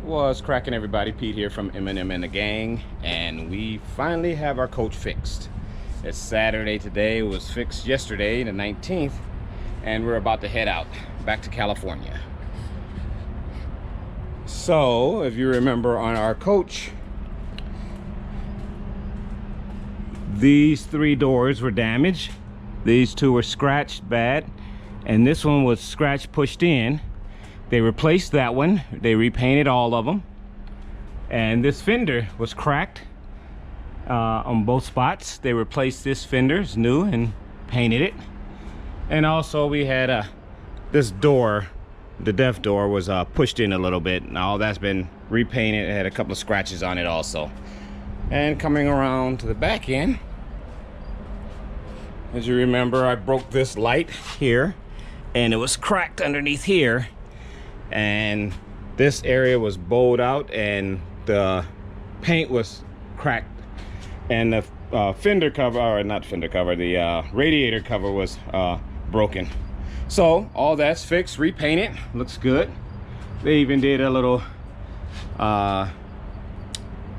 Was cracking, everybody? Pete here from M&M and the Gang, and we finally have our coach fixed. It's Saturday today. It was fixed yesterday, the 19th, and we're about to head out back to California. So if you remember on our coach, these three doors were damaged, these two were scratched bad, and this one was scratched pushed in. They replaced that one. They repainted all of them. And this fender was cracked on both spots. They replaced this fender, it's new, and painted it. And also we had this door, the deaf door, was pushed in a little bit. Now that's been repainted. It had a couple of scratches on it also. And coming around to the back end, as you remember, I broke this light here, and it was cracked underneath here. And this area was bowed out and the paint was cracked, and the fender cover, or not fender cover, the radiator cover was broken. So all that's fixed, repainted, looks good. They even did a little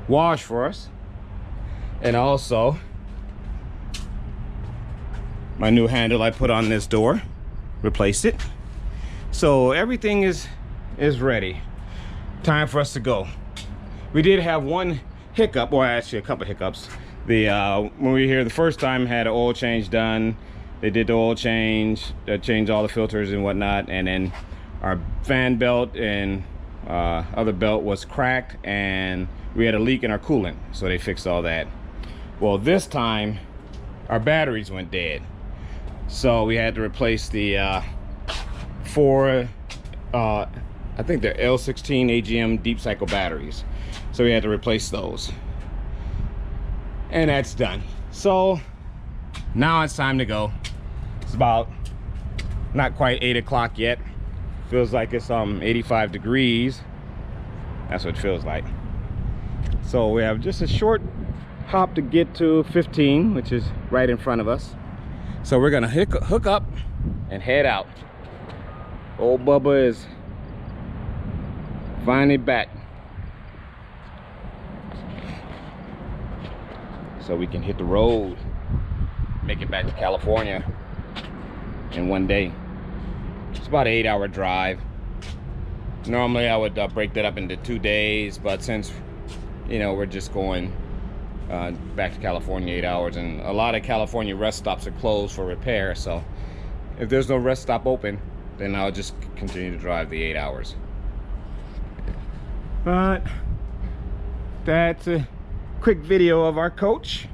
wash for us, and also my new handle I put on this door, replaced it. So everything is ready. Time for us to go. We did have one hiccup, or actually a couple hiccups. When we were here the first time, had an oil change done. They did the oil change, changed all the filters and whatnot, and then our fan belt and other belt was cracked, and we had a leak in our coolant, so they fixed all that. Well, this time our batteries went dead, so we had to replace the four I think they're L16 AGM deep cycle batteries, so we had to replace those, and that's done. So now it's time to go. It's about not quite 8 o'clock yet. Feels like it's 85 degrees. That's what it feels like. So we have just a short hop to get to 15, which is right in front of us. So we're gonna hook up and head out. Old Bubba is finally back, so we can hit the road, make it back to California in one day. It's about an 8-hour drive. Normally I would break that up into 2 days, but since, you know, we're just going back to California 8 hours, and a lot of California rest stops are closed for repair, so if there's no rest stop open, then I'll just continue to drive the 8 hours. But that's a quick video of our coach.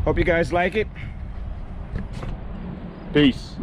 Hope you guys like it. Peace.